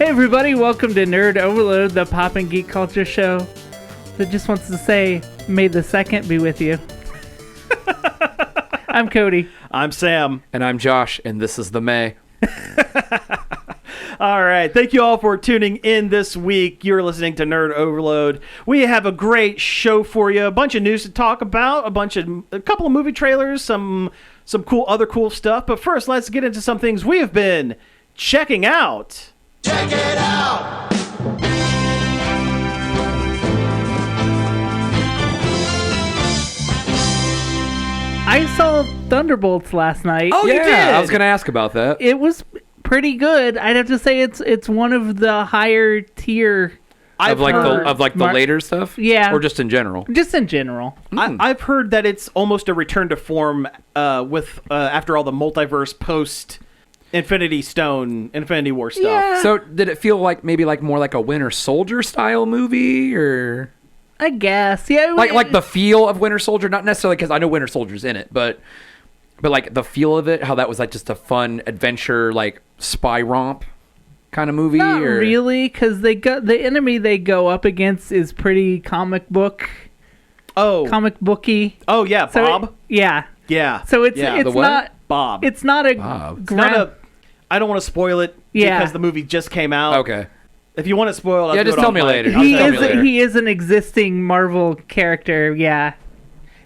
Hey everybody, welcome to Nerd Overload, the pop and geek culture show that just wants to say, may the 2nd be with you. I'm Cody. I'm Sam. And I'm Josh, and this is the May. All right. Thank you all for tuning in this week. You're listening to Nerd Overload. We have a great show for you. A bunch of news to talk about, a couple of movie trailers, some other cool stuff. But first, let's get into some things we have been checking out. Check it out! I saw Thunderbolts last night. Oh, yeah, you did? I was going to ask about that. It was pretty good. I'd have to say it's one of the higher tier. Of the later stuff? Yeah. Or just in general? Just in general. I've heard that it's almost a return to form with after all the multiverse post Infinity War stuff. Yeah. So did it feel like maybe like more like a Winter Soldier style movie, or I guess. Yeah. like the feel of Winter Soldier? Not necessarily because I know Winter Soldier's in it, but like the feel of it, how that was like just a fun adventure, like spy romp kind of movie. Not really, because the enemy they go up against is pretty comic booky. Oh, yeah, So Bob. Yeah. So it's Yeah. it's The what? not Bob. It's not a Bob. It's not a. I don't want to spoil it because the movie just came out. Okay. If you want it spoiled, Yeah, just tell me later. He is an existing Marvel character. Yeah.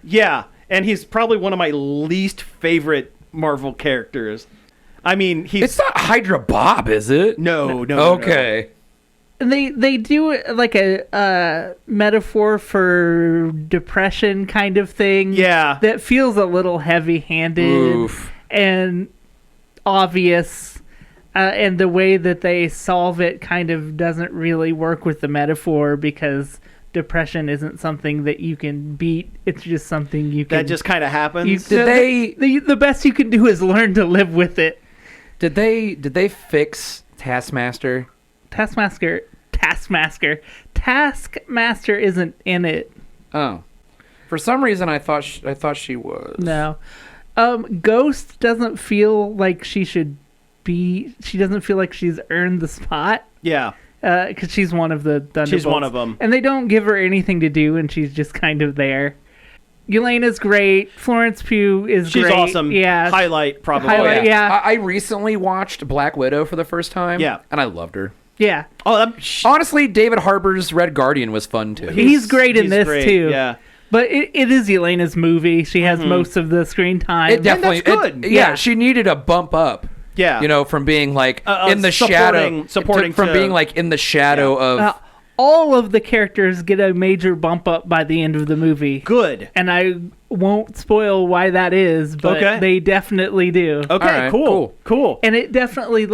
Yeah, and he's probably one of my least favorite Marvel characters. I mean, It's not Hydra Bob, is it? No. Okay. They do like a metaphor for depression kind of thing. Yeah. That feels a little heavy-handed Oof. and obvious. And the way that they solve it kind of doesn't really work with the metaphor, because depression isn't something that you can beat. It's just something you can... That just kind of happens. The best you can do is learn to live with it. Did they fix Taskmaster? Taskmaster isn't in it. Oh. For some reason I thought she was. No. Ghost doesn't feel like she should be. She doesn't feel like she's earned the spot. Yeah. Because she's one of the Thunderbolts. She's one of them. And they don't give her anything to do, and she's just kind of there. Yelena's great. Florence Pugh is great. She's awesome. Yeah. Highlight, probably. Yeah. I recently watched Black Widow for the first time. Yeah. And I loved her. Yeah. Oh, Honestly, David Harbour's Red Guardian was fun, too. He's great in this, too. Yeah. But it is Yelena's movie. She has most of the screen time. It definitely... And that's good. Yeah, she needed a bump up. Yeah. You know, from being like in the shadow. From being like in the shadow of... all of the characters get a major bump up by the end of the movie. Good. And I won't spoil why that is, but they definitely do. Okay, right, cool. And it definitely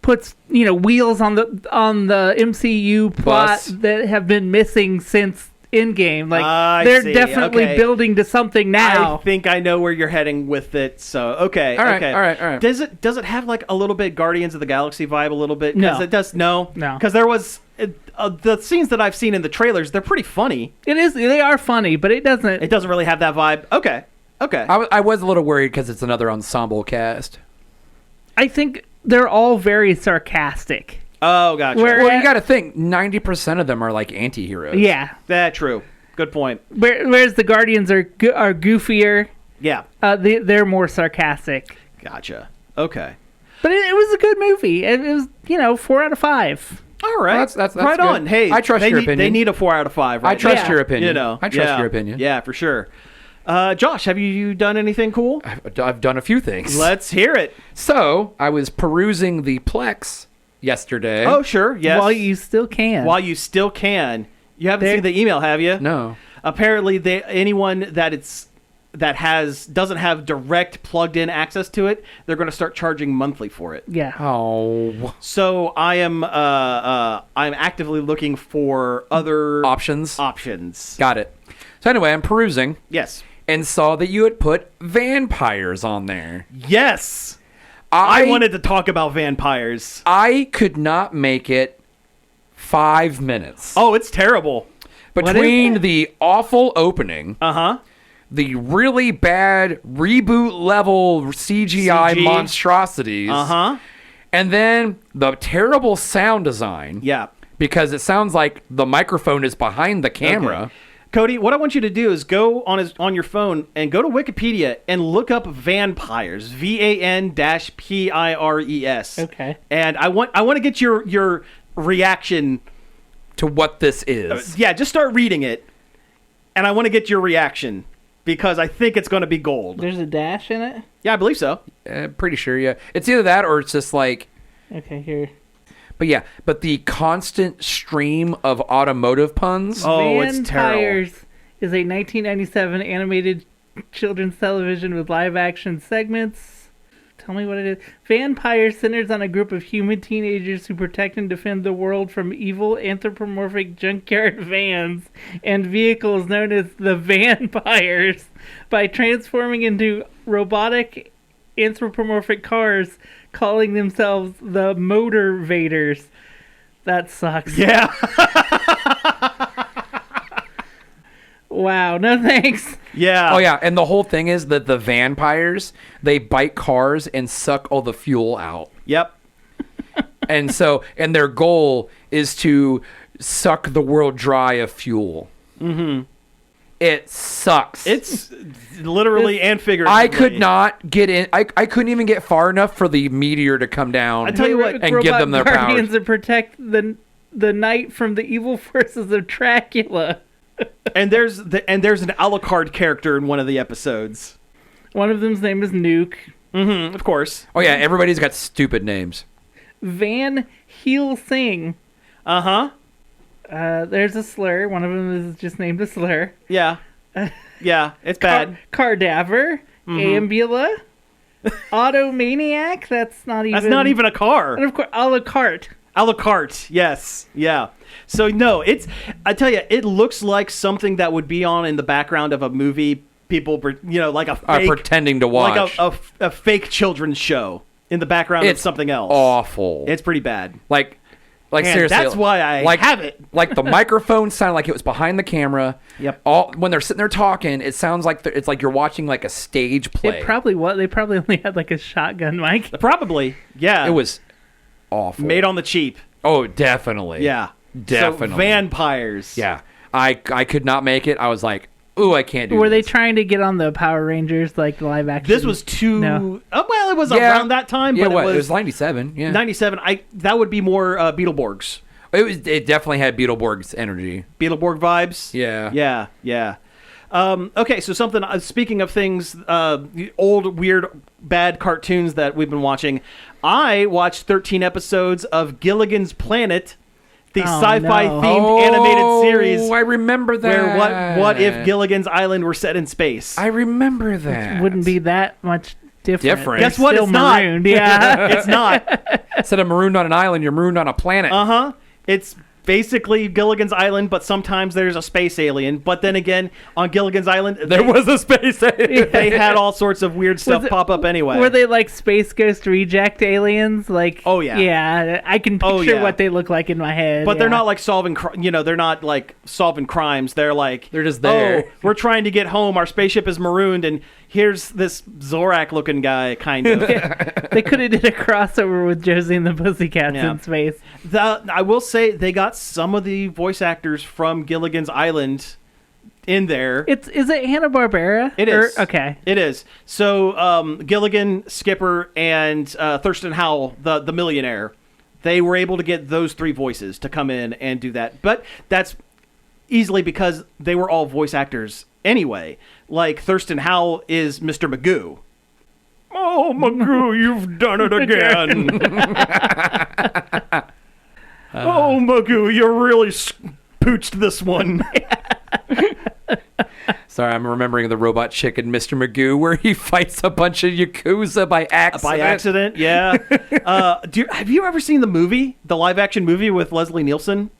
puts, wheels on the MCU plot that have been missing since Endgame. They're definitely building to something now. I think I know where you're heading with it. So All right. Does it have like a little bit Guardians of the Galaxy vibe a little bit? No. It does. No. Because there was the scenes that I've seen in the trailers. They're pretty funny. It is. They are funny, but it doesn't. It doesn't really have that vibe. Okay. I was a little worried because it's another ensemble cast. I think they're all very sarcastic. Oh, gotcha. Well, you got to think 90% of them are like anti-heroes. Yeah. That's true. Good point. Whereas the Guardians are goofier. Yeah. They're more sarcastic. Gotcha. Okay. But it was a good movie. It was, 4 out of 5. All right. Well, that's right good. on. Hey, I trust your opinion. They need a 4 out of 5. Right? I trust your opinion. I trust your opinion. Yeah, for sure. Josh, have you done anything cool? I've done a few things. Let's hear it. So, I was perusing the Plex yesterday. Oh, sure. Yes. While you still can. You haven't seen the email, have you? No. Apparently, anyone that doesn't have direct plugged-in access to it, they're going to start charging monthly for it. Yeah. Oh. So I'm actively looking for other options. Got it. So anyway, I'm perusing. Yes. And saw that you had put Van-Pires on there. Yes. I wanted to talk about Van-Pires. I could not make it 5 minutes. Oh, it's terrible. Between the awful opening, the really bad reboot level CGI monstrosities, And then the terrible sound design. Yeah. Because it sounds like the microphone is behind the camera. Okay. Cody, what I want you to do is go on your phone and go to Wikipedia and look up Van-Pires, Van-Pires. Okay. And I want to get your reaction To what this is. Yeah, just start reading it, and I want to get your reaction because I think it's going to be gold. There's a dash in it? Yeah, I believe so. Pretty sure, yeah. It's either that or it's just like... Okay, here. But yeah, but the constant stream of automotive puns. Oh, it's terrible. Van-Pires is a 1997 animated children's television with live-action segments. Tell me what it is. Van-Pires centers on a group of human teenagers who protect and defend the world from evil anthropomorphic junkyard vans and vehicles known as the Van-Pires by transforming into robotic anthropomorphic cars, calling themselves the Motorvaders. That sucks. Yeah. Wow, no thanks. Yeah. Oh yeah, and the whole thing is that the Van-Pires, they bite cars and suck all the fuel out. Yep. And their goal is to suck the world dry of fuel. Mm-hmm. It sucks. It's literally and figuratively. I could not get in. I couldn't even get far enough for the meteor to come down. I tell you what, and give them their guardians powers. to protect the night from the evil forces of Dracula. and there's an a la carte character in one of the episodes. One of them's name is Nuke. Mm-hmm. Of course. Oh yeah, everybody's got stupid names. Van Helsing. Uh-huh. There's a slur. One of them is just named a slur. Yeah. Yeah, it's bad. Cardaver. Ambula. Automaniac. That's not even a car. And of course, a la carte. A la carte, yes, yeah. So no, I tell you, it looks like something that would be on in the background of a movie. People, like a fake, pretending to watch, like a fake children's show in the background of something else. Awful. It's pretty bad. Like And seriously, that's why I have it. Like the microphone sounded like it was behind the camera. Yep. When they're sitting there talking, it sounds like it's like you're watching like a stage play. It probably was. They probably only had like a shotgun mic. Probably, yeah. It was awful. made on the cheap. Oh, definitely. Yeah, Definitely. So Van-Pires. Yeah. I could not make it. I was like, ooh, I can't do Were they this. trying to get on the Power Rangers like live action? This was too. No. Well, it was Yeah. around that time, Yeah, but it was 97. Yeah. 97. That would be more Beetleborgs. It definitely had Beetleborg's energy. Beetleborg vibes. Yeah. Yeah. Okay, so something. Speaking of things, the old weird bad cartoons that we've been watching, I watched 13 episodes of Gilligan's Planet, the sci-fi themed animated series. Oh, I remember that. Where what if Gilligan's Island were set in space? I remember that. Wouldn't be that much different. Guess what? Still It's not. marooned. Yeah. It's not. Instead of marooned on an island, you're marooned on a planet. It's basically Gilligan's Island, but sometimes there's a space alien. But then again, on Gilligan's Island, There was a space alien. they had all sorts of weird stuff pop up anyway. Were they like Space Ghost reject aliens? Like, Oh, yeah. Yeah, I can picture what they look like in my head. But they're yeah. not like they're not like solving crimes. They're like, They're just there. Oh, we're trying to get home. Our spaceship is marooned, and here's this Zorak-looking guy, kind of. They could have did a crossover with Josie and the Pussycats Yeah. in space. I will say they got some of the voice actors from Gilligan's Island in there. Is it Hanna-Barbera? It is. Okay. It is. So Gilligan, Skipper, and Thurston Howell, the millionaire, they were able to get those three voices to come in and do that. But that's easily because they were all voice actors anyway. Like Thurston Howell is Mr. Magoo. Oh, Magoo, you've done it again. Oh, Magoo, you really pooched this one. Sorry, I'm remembering the Robot Chicken, Mr. Magoo, where he fights a bunch of Yakuza by accident. By accident, yeah. Have you ever seen the movie, the live-action movie with Leslie Nielsen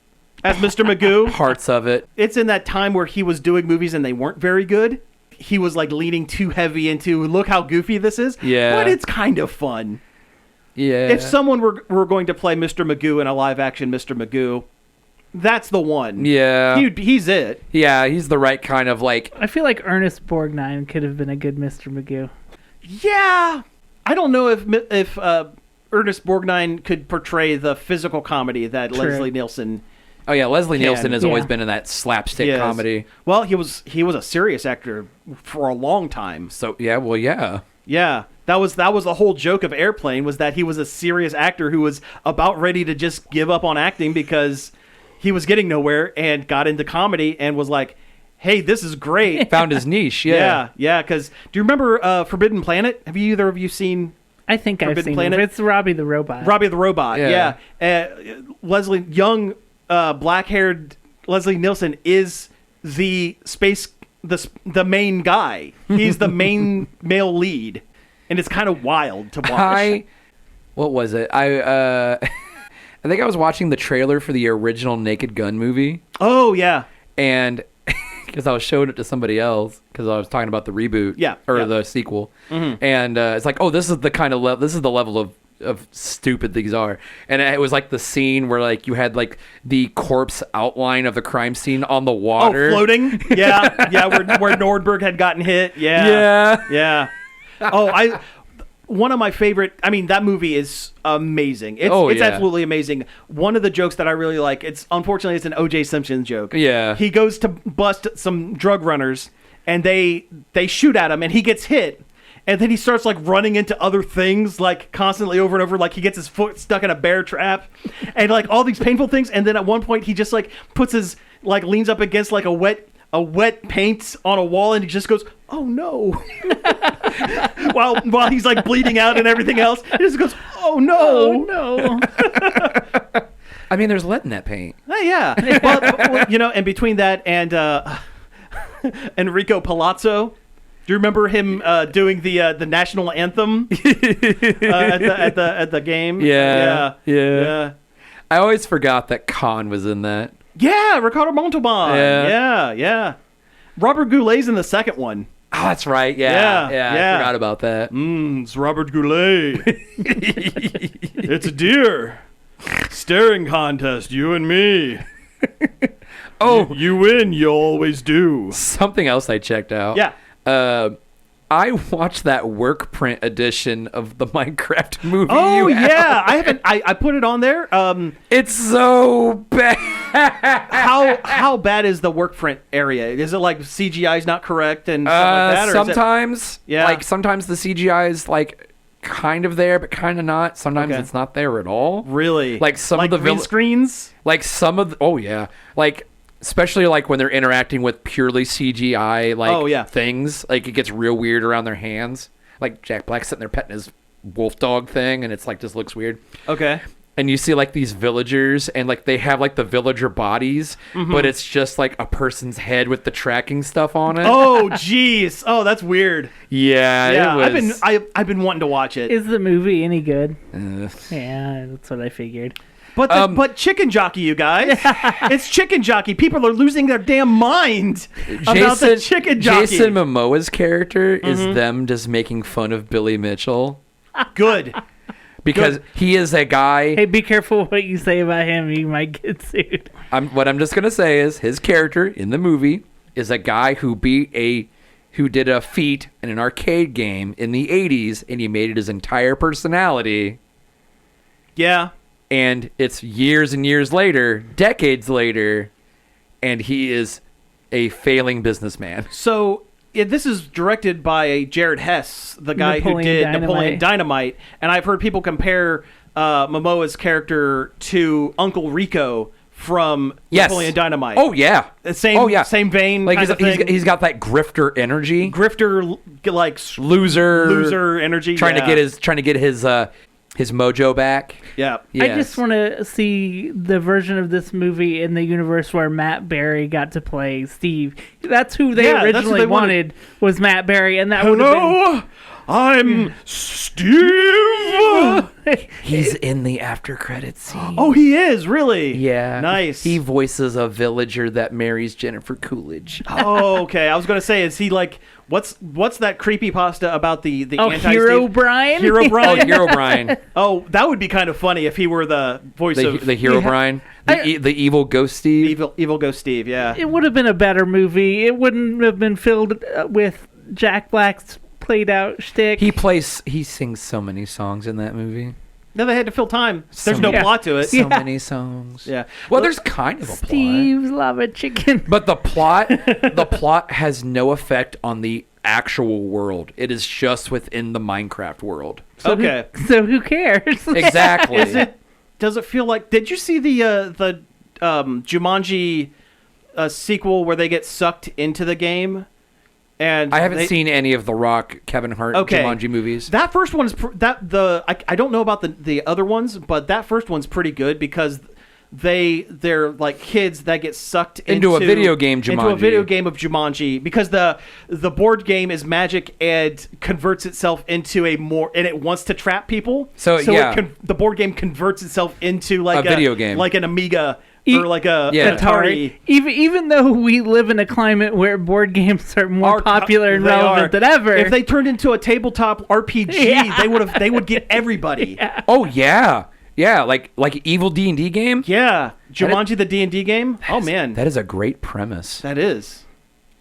as Mr. Magoo? Parts of it. It's in that time where he was doing movies and they weren't very good. He was like leaning too heavy into, look how goofy this is. Yeah. But it's kind of fun. Yeah. If someone were going to play Mr. Magoo in a live-action Mr. Magoo, that's the one. Yeah. He's it. Yeah, he's the right kind of like... I feel like Ernest Borgnine could have been a good Mr. Magoo. Yeah. I don't know if Ernest Borgnine could portray the physical comedy that Leslie Nielsen. Oh yeah, Leslie Nielsen has always Yeah. been in that slapstick Yes. comedy. Well, he was a serious actor for a long time. So yeah, well yeah. Yeah, that was the whole joke of Airplane, was that he was a serious actor who was about ready to just give up on acting because he was getting nowhere, and got into comedy and was like, "Hey, this is great." Found his niche. Yeah. Yeah. Because do you remember Forbidden Planet? Have either of you seen I think I've Forbidden seen Planet? it. It's Robbie the Robot. Robbie the Robot? Yeah. Leslie, young, black-haired Leslie Nielsen is the main guy. He's the main male lead, and it's kind of wild to watch. What was it? I think I was watching the trailer for the original Naked Gun movie, Oh yeah. and because I was showing it to somebody else because I was talking about the reboot, the sequel, and it's like, oh, this is the kind of this is the level of stupid these are, and it was like the scene where like you had like the corpse outline of the crime scene on the water, floating. Yeah, where Nordberg had gotten hit. Yeah. Oh, one of my favorite. I mean, that movie is amazing. It's absolutely amazing. One of the jokes that I really like. Unfortunately it's an O.J. Simpson joke. Yeah. He goes to bust some drug runners, and they shoot at him, and he gets hit. And then he starts like running into other things like constantly over and over. Like he gets his foot stuck in a bear trap, and like all these painful things. And then at one point he just like puts his like leans up against like a wet paint on a wall, and he just goes, "Oh no!" while he's like bleeding out and everything else, he just goes, "Oh no, Oh no! I mean, there's lead in that paint. Yeah." Well, and between that and Enrico Palazzo. Do you remember him doing the national anthem at the game? Yeah. I always forgot that Khan was in that. Yeah, Ricardo Montalban. Yeah. Yeah. Robert Goulet's in the second one. Oh, that's right. Yeah. I forgot about that. It's Robert Goulet. It's a deer. Staring contest, you and me. Oh, You win, you always do. something else I checked out. Yeah. I watched that work print edition of the Minecraft movie. Oh, you have. yeah. I haven't. I put it on there. It's so bad. How bad is the work print area? Is it like CGI's not correct and stuff like that? Or Sometimes, Yeah. like sometimes the CGI is like kind of there, but kind of not. Sometimes Okay. it's not there at all. really? Like some of the green screens? like some of the, oh yeah, like especially like when they're interacting with purely CGI like things, like it gets real weird around their hands. Like Jack Black sitting there petting his wolf dog thing, and it's like just looks weird. Okay. And you see like these villagers, and like they have like the villager bodies, but it's just like a person's head with the tracking stuff on it. Oh, jeez. Oh, that's weird. Yeah, it was. I've been wanting to watch it. Is the movie any good? Uh, Yeah, that's what I figured. But Chicken Jockey, you guys. It's Chicken Jockey. People are losing their damn mind about the Chicken Jockey. Jason Momoa's character is them just making fun of Billy Mitchell Good. because he is a guy. Hey, be careful what you say about him. You might get sued. What I'm just gonna say is his character in the movie is a guy who did a feat in an arcade game in the 80s, and he made it his entire personality. Yeah. And it's years and years later, decades later, and he is a failing businessman. So this is directed by Jared Hess, the guy who did Napoleon Dynamite, and I've heard people compare Momoa's character to Uncle Rico from Napoleon Dynamite. Oh yeah, same vein. Like kind of thing. he's got that grifter energy, like loser energy, trying to get his mojo back. Yeah. Yes. I just want to see the version of this movie in the universe where Matt Berry got to play Steve. That's who they that's originally what they wanted was Matt Berry, and that would have Hello, I'm Steve. He's in the after credits scene. Oh, he is really. Yeah, nice. He voices a villager that marries Jennifer Coolidge. Oh, okay. I was gonna say, is he like what's that creepypasta about the Hero Brian? Hero Brian. Oh, Hero Brian. Oh, that would be kind of funny if he were the voice of the Hero Brian, the evil ghost Steve. Evil Ghost Steve. Yeah. It would have been a better movie. It wouldn't have been filled with Jack Black's played out shtick. He sings so many songs in that movie. No, they had to fill time. There's no plot to it. So many songs. Yeah. Well, there's kind of a plot. Steve's lava chicken. But the plot has no effect on the actual world. It is just within the Minecraft world. So who cares? Exactly. Does it feel like? Did you see the Jumanji sequel where they get sucked into the game? And I haven't seen any of the Rock, Kevin Hart, Jumanji movies. That first one's I don't know about the other ones, but that first one's pretty good because they're like kids that get sucked into a video game Jumanji. Into a video game of Jumanji because the board game is magic and converts itself into and it wants to trap people. So the board game converts itself into like a video game, like an Amiga. Or like a Atari. Even though we live in a climate where board games are more popular and relevant than ever, if they turned into a tabletop RPG, they would get everybody. Yeah. Oh yeah, like evil D&D game. Yeah, Jumanji the D&D game. Oh man, that is a great premise. That is.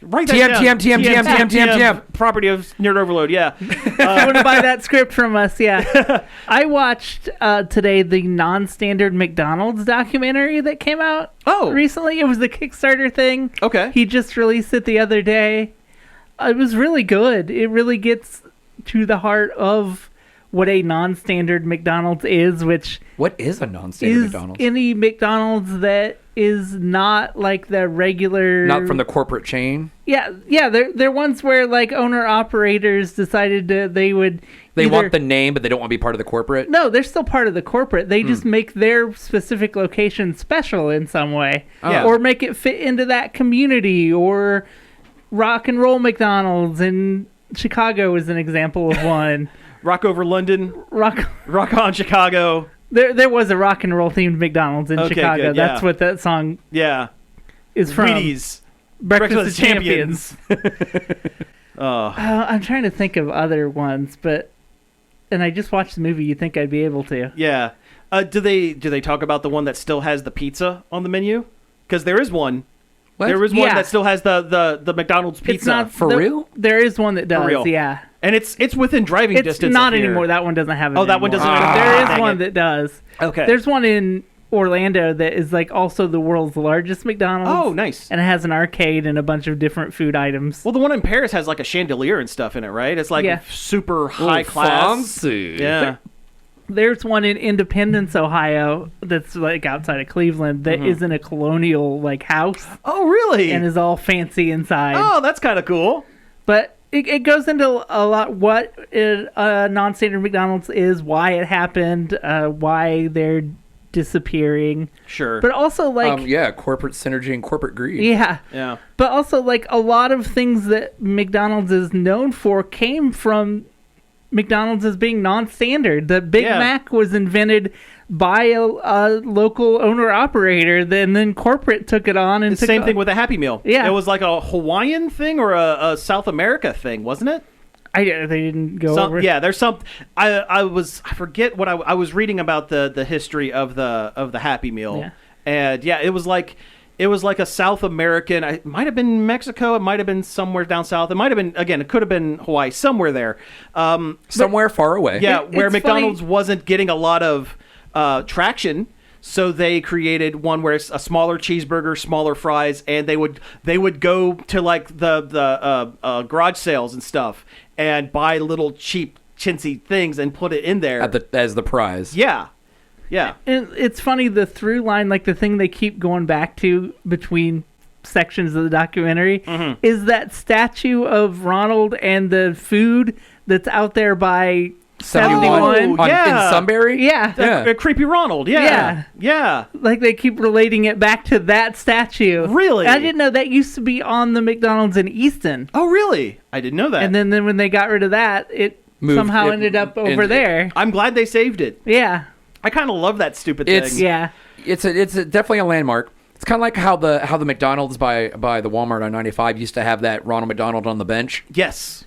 Right. TM. Property of Nerd Overload. Yeah. You want to buy that script from us? Yeah. I watched today the Nonstanderd McDonald's documentary that came out. Recently. It was the Kickstarter thing. Okay. He just released it the other day. It was really good. It really gets to the heart of what a non-standard McDonald's is, what is a non-standard McDonald's? Any McDonald's that is not like the regular, not from the corporate chain. Yeah. They're ones where like owner operators decided they want the name, but they don't want to be part of the corporate. No, they're still part of the corporate. They just make their specific location special in some way, or make it fit into that community. Or Rock and Roll McDonald's in Chicago is an example of one. Rock over London. Rock on Chicago. There was a rock and roll themed McDonald's in Chicago. Good, yeah. That's what that song is from. Wheaties. Breakfast of Champions. Oh. I'm trying to think of other ones, and I just watched the movie. You'd think I'd be able to. Yeah. Do they talk about the one that still has the pizza on the menu? Because there is one. What? There is one that still has the McDonald's pizza. It's not for real? There is one that does, yeah. And it's within driving distance. It's not anymore. That one doesn't have it. Oh, that one doesn't have it. There is one that does. Okay. There's one in Orlando that is like also the world's largest McDonald's. Oh, nice. And it has an arcade and a bunch of different food items. Well, the one in Paris has like a chandelier and stuff in it, right? It's like super high class. Fancy. Yeah. There's one in Independence, Ohio, that's like outside of Cleveland that is in a colonial like house. Oh, really? And is all fancy inside. Oh, that's kind of cool. But it goes into a lot what non-standard McDonald's is, why it happened, why they're disappearing. Sure. But also like corporate synergy and corporate greed. Yeah. But also like a lot of things that McDonald's is known for came from McDonald's as being non-standard. The Big Mac was invented by a local owner-operator, and then corporate took it on. And the same thing with a Happy Meal. Yeah. It was like a Hawaiian thing or a South America thing, wasn't it? They didn't go over. Yeah, there's some. I forget what I was reading about the history of the Happy Meal, and it was like a South American. It might have been Mexico. It might have been somewhere down south. It might have been it could have been Hawaii, somewhere there, somewhere far away. Yeah, where McDonald's wasn't getting a lot of traction. So they created one where it's a smaller cheeseburger, smaller fries, and they would go to like the garage sales and stuff and buy little cheap chintzy things and put it in there as the prize. Yeah. Yeah. And it's funny, the through line, like the thing they keep going back to between sections of the documentary is that statue of Ronald and the food that's out there by 71 in Sunbury. Yeah. Creepy Ronald. Yeah. Like they keep relating it back to that statue. Really? I didn't know that used to be on the McDonald's in Easton. Oh, really? I didn't know that. And then when they got rid of that, it somehow ended up over there. I'm glad they saved it. Yeah. I kind of love that stupid thing. It's definitely a landmark. It's kind of like how the McDonald's by the Walmart on 95 used to have that Ronald McDonald on the bench. Yes.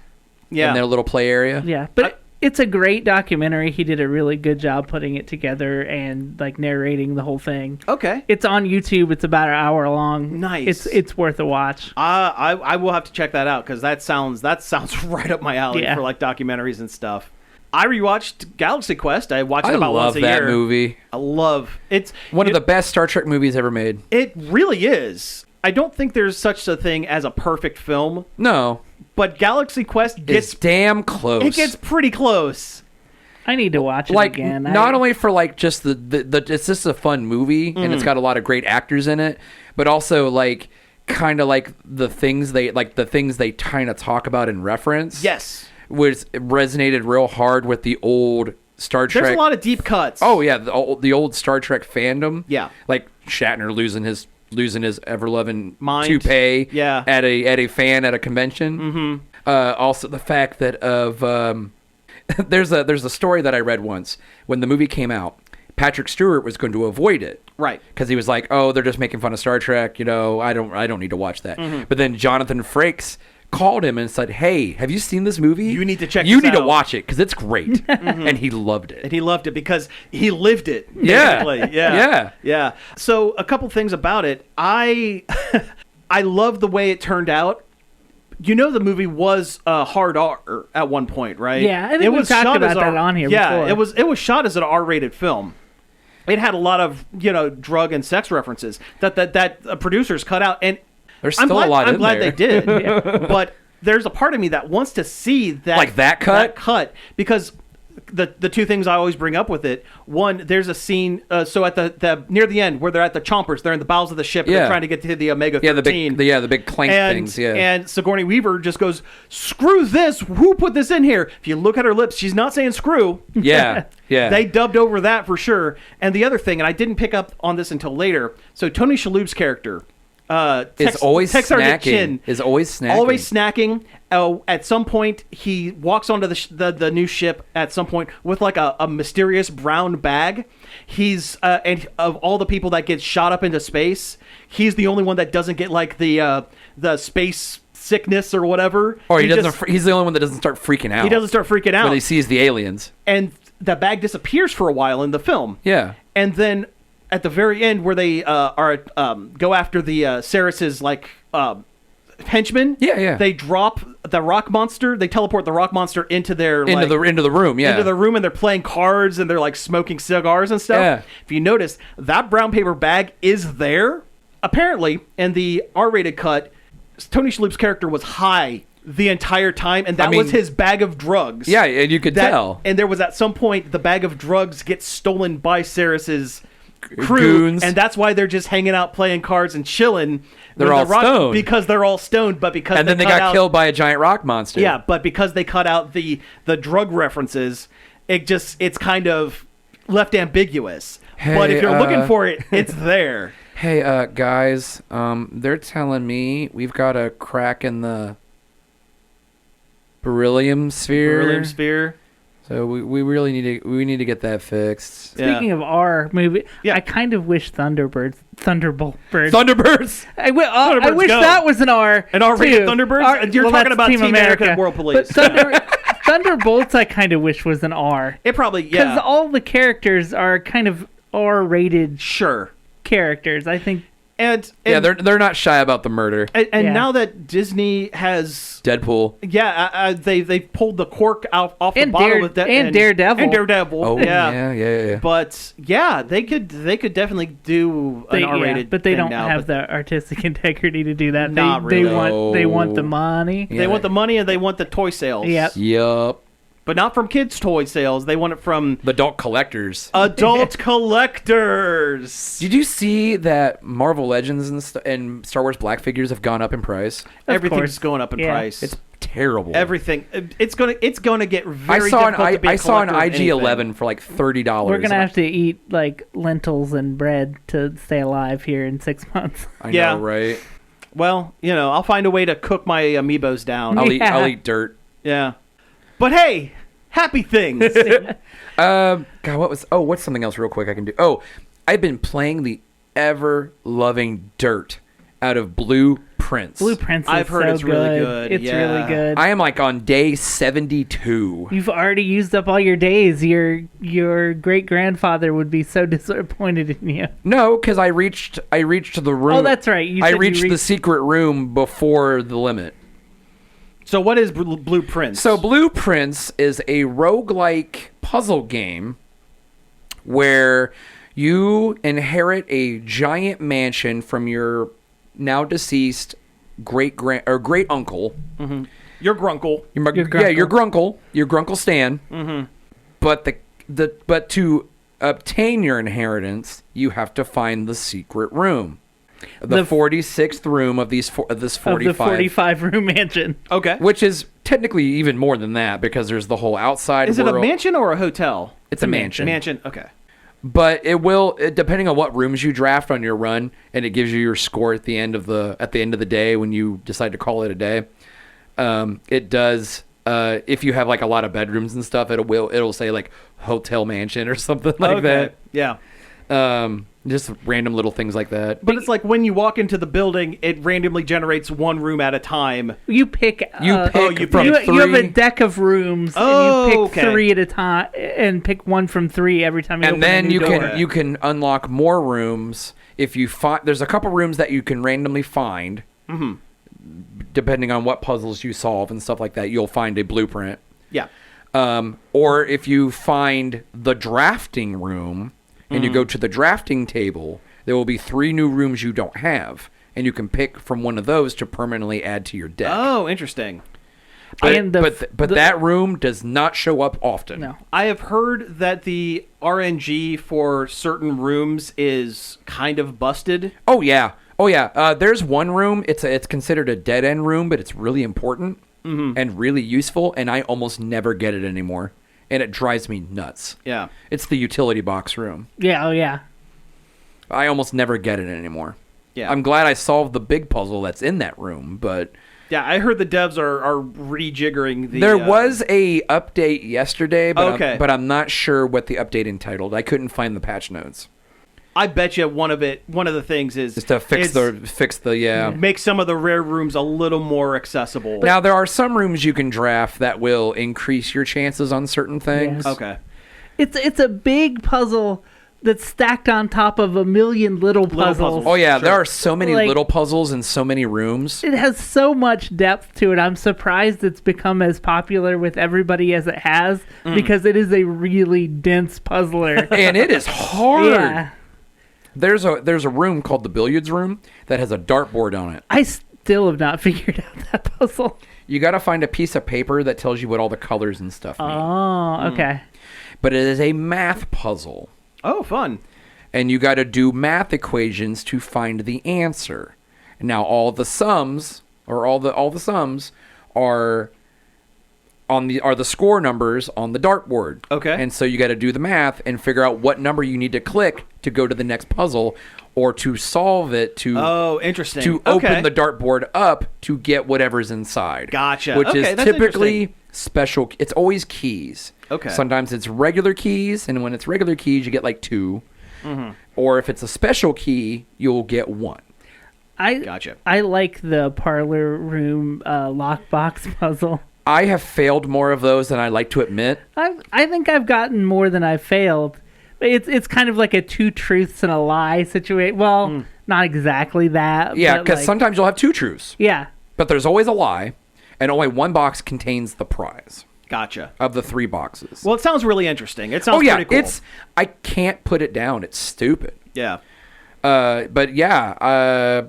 Yeah. In their little play area. Yeah, but it's a great documentary. He did a really good job putting it together and like narrating the whole thing. Okay. It's on YouTube. It's about an hour long. Nice. It's worth a watch. I will have to check that out because that sounds right up my alley for like documentaries and stuff. I rewatched Galaxy Quest. I watch it about once a year. I love that movie. I love it's one of the best Star Trek movies ever made. It really is. I don't think there's such a thing as a perfect film. No, but Galaxy Quest gets damn close. It gets pretty close. I need to watch it like, again. Not only for like just the it's just a fun movie and it's got a lot of great actors in it, but also like kind of like the things they kind of talk about and reference. Yes, was resonated real hard with the old Star Trek. There's a lot of deep cuts. Oh yeah, the old Star Trek fandom. Yeah, like Shatner losing his ever-loving mind toupee. Yeah. at a fan at a convention. Mm-hmm. Also the fact that there's a story that I read once when the movie came out. Patrick Stewart was going to avoid it, right? Because he was like, "Oh, they're just making fun of Star Trek. You know, I don't need to watch that." Mm-hmm. But then Jonathan Frakes called him and said, "Hey, have you seen this movie? You need to check. You this need out. to watch it because it's great." And he loved it. And he loved it because he lived it. Yeah, yeah. So a couple things about it. I love the way it turned out. You know, the movie was hard R at one point, right? Yeah, I think we talked about that on here before. It was shot as an R-rated film. It had a lot of, drug and sex references that producers cut out, and there's still a lot. I'm glad there. they did, but there's a part of me that wants to see that, like that cut, because the two things I always bring up with it. One, there's a scene. So at the near the end where they're at the chompers, they're in the bowels of the ship. They're trying to get to the Omega 13. the big clank things. Yeah, and Sigourney Weaver just goes, "Screw this! Who put this in here?" If you look at her lips, she's not saying "screw." Yeah. They dubbed over that for sure. And the other thing, and I didn't pick up on this until later. So Tony Shalhoub's character is always snacking. Always snacking. At some point, he walks onto the new ship. At some point, with like a mysterious brown bag. He's and of all the people that get shot up into space, he's the only one that doesn't get like the space sickness or whatever. Or he doesn't. He's the only one that doesn't start freaking out. He doesn't start freaking out when he sees the aliens. And the bag disappears for a while in the film. Yeah. And then at the very end, where they go after the Ceres's henchmen. Yeah. They drop the rock monster. They teleport the rock monster into their into the room. Yeah. Into the room, and they're playing cards and they're like smoking cigars and stuff. Yeah. If you notice, that brown paper bag is there. Apparently, in the R-rated cut, Tony Shalhoub's character was high the entire time, and that was his bag of drugs. Yeah, and you could tell. And there was at some point the bag of drugs gets stolen by Ceres's crew, goons. And that's why they're just hanging out playing cards and chilling. They're all stoned because they're all stoned, but because and then they got killed by a giant rock monster. Yeah, but because they cut out the drug references, it's kind of left ambiguous. Hey, but if you're looking for it, it's there. Hey, guys, they're telling me we've got a crack in the beryllium sphere. So we really need to get that fixed. Speaking of R movie, I kind of wish Thunderbirds. I wish go. that was an R. An R-rated Thunderbirds? You're talking about Team America and World Police. Thunderbolts, I kind of wish was an R. It probably, because all the characters are kind of R-rated. Sure. Characters, I think. And they're not shy about the murder. And now that Disney has Deadpool, they pulled the cork off the bottle with that, and Daredevil. Oh yeah. But they could definitely do an R-rated, but they don't have the artistic integrity to do that. Not really. They want the money. They want the money, and they want the toy sales. Yep. But not from kids' toy sales. They want it from the adult collectors. Adult collectors. Did you see that Marvel Legends and Star Wars Black figures have gone up in price? Everything's going up in price. It's terrible. Everything. It's gonna get very difficult to be a I saw an IG-11 for like $30. We're gonna have to eat like lentils and bread to stay alive here in 6 months. I know, right? Well, I'll find a way to cook my amiibos down. I'll eat dirt. Yeah. But hey, happy things. God, what's something else real quick I can do? Oh, I've been playing the ever-loving dirt out of Blueprints. Blueprints is I've heard so it's really good. It's really good. I am like on day 72. You've already used up all your days. Your great-grandfather would be so disappointed in you. No, because I reached the room. Oh, that's right. I reached the secret room before the limit. So what is Blueprints? So Blueprints is a roguelike puzzle game where you inherit a giant mansion from your now deceased great uncle. Mm-hmm. Your grunkle. Yeah, your grunkle Stan. Mm-hmm. But to obtain your inheritance, you have to find the secret room. The 46th room of this 45. Of the 45 room mansion. Okay. Which is technically even more than that because there's the whole outside Is world. it a mansion or a hotel? It's a mansion. Mansion, okay. But it will, depending on what rooms you draft on your run, and it gives you your score at the end of the day when you decide to call it a day. It does. If you have like a lot of bedrooms and stuff, it'll say like hotel mansion or something like that. Yeah. Just random little things like that. But it's like when you walk into the building, it randomly generates one room at a time. You pick. You pick from you, three. you have a deck of rooms, and you pick 3 at a time, and pick one from 3 every time you open a new door. You can unlock more rooms if you find. There's a couple rooms that you can randomly find. Mm-hmm. Depending on what puzzles you solve and stuff like that, you'll find a blueprint. Yeah. Or if you find the drafting room and you go to the drafting table, there will be 3 new rooms you don't have, and you can pick from one of those to permanently add to your deck. Oh, interesting. But that room does not show up often. No. I have heard that the RNG for certain rooms is kind of busted. Oh yeah. There's one room. It's considered a dead end room, but it's really important and really useful, and I almost never get it anymore, and it drives me nuts. Yeah. It's the utility box room. Yeah. Oh yeah. I almost never get it anymore. Yeah. I'm glad I solved the big puzzle that's in that room, but yeah, I heard the devs are rejiggering the. There was a update yesterday, but okay. but I'm not sure what the update entitled. I couldn't find the patch notes. I bet you one of the things is just to fix the make some of the rare rooms a little more accessible. Now there are some rooms you can draft that will increase your chances on certain things. Yes. Okay. It's a big puzzle that's stacked on top of a million little puzzles. Oh yeah, Sure. there are so many little puzzles in so many rooms. It has so much depth to it. I'm surprised it's become as popular with everybody as it has because it is a really dense puzzler. And it is hard. Yeah. There's a room called the billiards room that has a dartboard on it. I still have not figured out that puzzle. You got to find a piece of paper that tells you what all the colors and stuff mean. Oh, okay. But it is a math puzzle. Oh, fun. And you got to do math equations to find the answer. Now all the sums are the score numbers on the dartboard. Okay. And so you got to do the math and figure out what number you need to click to go to the next puzzle or to solve it to interesting. To open the dartboard up to get whatever's inside. Gotcha. Which Okay, is that's typically special. It's always keys. Okay. Sometimes it's regular keys, and when it's regular keys, you get like 2. Mm-hmm. Or if it's a special key, you'll get 1. Gotcha. I like the parlor room lockbox puzzle. I have failed more of those than I like to admit. I think I've gotten more than I've failed. It's kind of like a 2 truths and a lie situation. Well, not exactly that. Yeah, because sometimes you'll have 2 truths. Yeah. But there's always a lie, and only one box contains the prize. Gotcha. Of the 3 boxes. Well, it sounds really interesting. It sounds pretty cool. I can't put it down. It's stupid. Yeah. But yeah.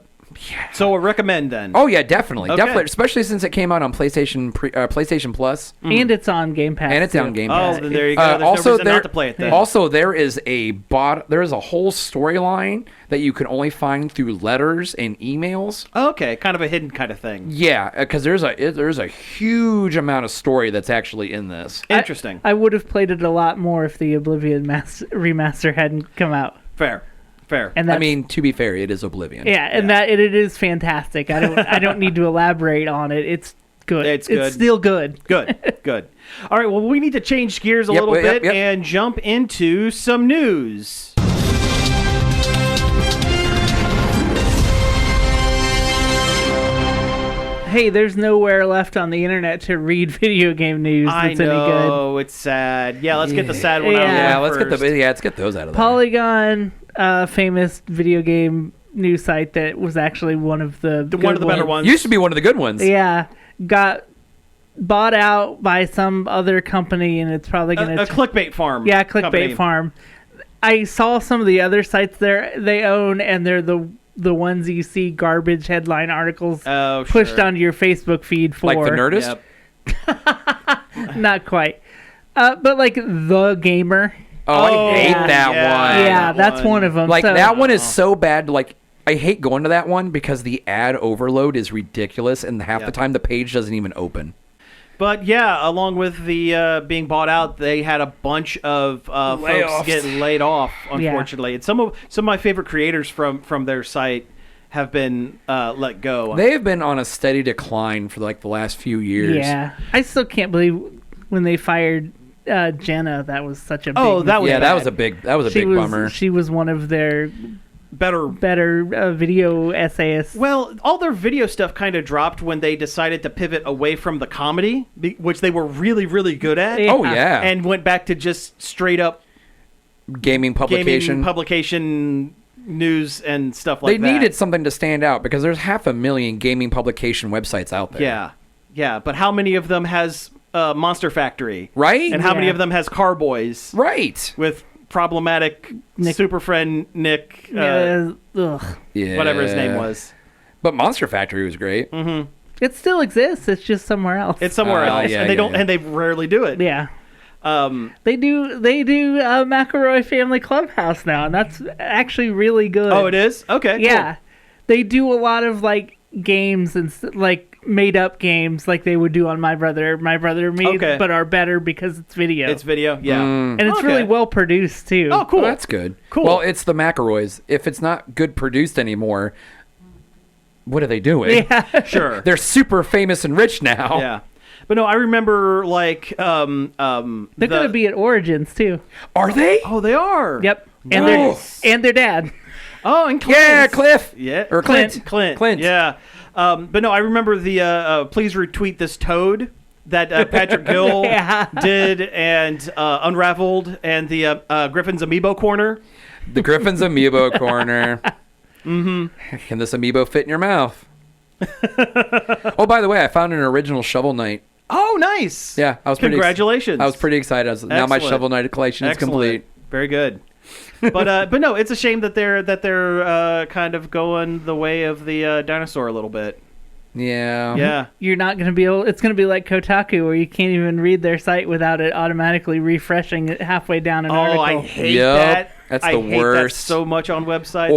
So a recommend then. Oh yeah, definitely, Okay. definitely, especially since it came out on PlayStation Plus, and it's on Game Pass. and it's on Game Pass. Oh, then there you go. There's no reason not to play it then. Also, there is a whole storyline that you can only find through letters and emails. Okay, kind of a hidden kind of thing. Yeah, because there's a huge amount of story that's actually in this. Interesting. I would have played it a lot more if the Oblivion remaster hadn't come out. Fair. And I mean, to be fair, it is Oblivion. Yeah, and it is fantastic. I don't need to elaborate on it. It's good. It's good. It's still good. Good. All right, well, we need to change gears a little bit and jump into some news. Hey, there's nowhere left on the internet to read video game news that's any good. Oh, it's sad. Yeah, let's get the sad one out of the way Yeah, let's first. get those out of there. Polygon, famous video game news site that was actually one of the One of the better ones. Used to be one of the good ones. Yeah, got bought out by some other company, and it's probably going to a clickbait farm. Yeah, clickbait company. farm. I saw some of the other sites they own, and they're the ones you see garbage headline articles pushed onto your Facebook feed for. Like the Nerdist? Yep. Not quite. But like The Gamer. Oh, I hate that one. Yeah, that's one of them. Like, so, that one is so bad. Like, I hate going to that one because the ad overload is ridiculous, and half the time the page doesn't even open. But yeah, along with the being bought out, they had a bunch of folks get laid off, unfortunately. And some of my favorite creators from their site have been let go. They have been on a steady decline for like the last few years. Yeah, I still can't believe when they fired Jenna. That was such a big that was a big bummer. She was one of their better video essayists. Well, all their video stuff kind of dropped when they decided to pivot away from the comedy, which they were really, really good at. Yeah. Oh, yeah. And went back to just straight up gaming publication news and stuff like that. They needed something to stand out because there's 500,000 gaming publication websites out there. Yeah. But how many of them has Monster Factory? Right? And how many of them has Carboys? Right. With problematic super friend Nick, whatever his name was. But Monster Factory was great. Mm-hmm. It still exists. It's just somewhere else. It's somewhere else, yeah, and they don't, and they rarely do it. Yeah. They do McElroy Family Clubhouse now, and that's actually really good. Oh, it is? Okay. Yeah. Cool. They do a lot of like games and like made up games like they would do on My Brother and Me, but are better because it's video. It's video, yeah. And it's really well produced too. Oh, cool. Well, that's good. Cool. Well, it's the McElroys. If it's not good produced anymore, what are they doing? Yeah. Sure. They're super famous and rich now. Yeah. But no, I remember like they're gonna be at Origins too. Are they? Oh, they are. Yep. And their dad. Oh, and Clint. Yeah, Cliff. Yeah. Or Clint. Clint. Yeah. But no, I remember the please retweet this toad that Patrick Gill did and unraveled, and the Griffin's Amiibo corner. The Griffin's Amiibo corner. Mm-hmm. Can this Amiibo fit in your mouth? Oh, by the way, I found an original Shovel Knight. Oh, nice. Yeah, I was Congratulations. I was pretty excited. Now my Shovel Knight collection is complete. Very good. But no, it's a shame that they're kind of going the way of the dinosaur a little bit. Yeah. Yeah. You're not going to be able... It's going to be like Kotaku, where you can't even read their site without it automatically refreshing it halfway down an article. Oh, I hate that. That's I the hate worst. that so much on websites.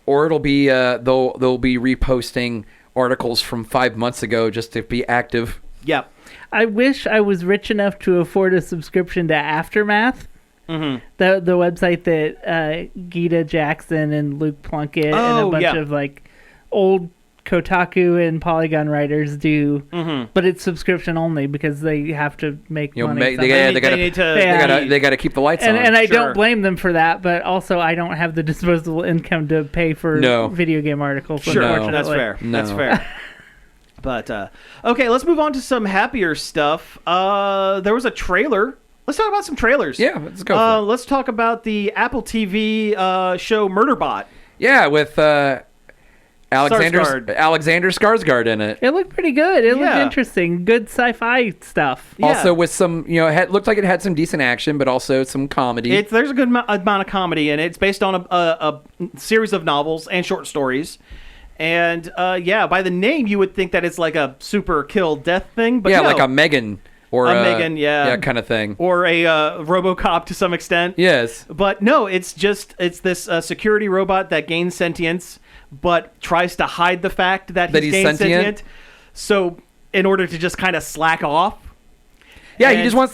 Or it'll be they'll be reposting articles from 5 months ago just to be active. Yep. I wish I was rich enough to afford a subscription to Aftermath. Mm-hmm. The website that Gita Jackson and Luke Plunkett and a bunch of like old Kotaku and Polygon writers do, but it's subscription only because they have to make money. They got to keep the lights on. And I don't blame them for that, but also I don't have the disposable income to pay for video game articles. Sure, unfortunately. that's fair. That's fair. But okay, let's move on to some happier stuff. There was a trailer. Let's talk about some trailers. Yeah, let's go. Let's talk about the Apple TV show Murderbot. Yeah, with Alexander Skarsgård in it. It looked pretty good. It looked interesting. Good sci-fi stuff. Yeah. Also with some, looked like it had some decent action, but also some comedy. There's a good amount of comedy in it. It's based on a series of novels and short stories. And by the name, you would think that it's like a super kill death thing. But like a Megan. Or a Megan, kind of thing. Or a RoboCop to some extent. Yes. But no, it's this security robot that gains sentience, but tries to hide the fact that he's gained sentient. So in order to just kind of slack off. Yeah, he just wants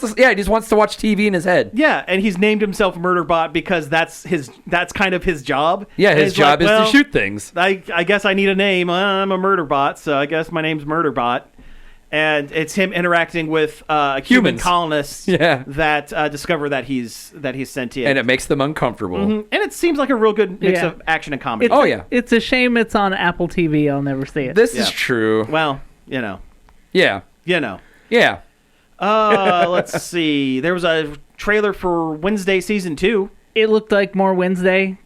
to watch TV in his head. Yeah, and he's named himself Murderbot because that's kind of his job. Yeah, his job is to shoot things. I guess I need a name. I'm a Murderbot, so I guess my name's Murderbot. And it's him interacting with human colonists that discover that he's sentient, and it makes them uncomfortable. Mm-hmm. And it seems like a real good mix of action and comedy. It's a shame it's on Apple TV. I'll never see it. This is true. Well, Yeah. Yeah. Let's see. There was a trailer for Wednesday season 2. It looked like more Wednesday.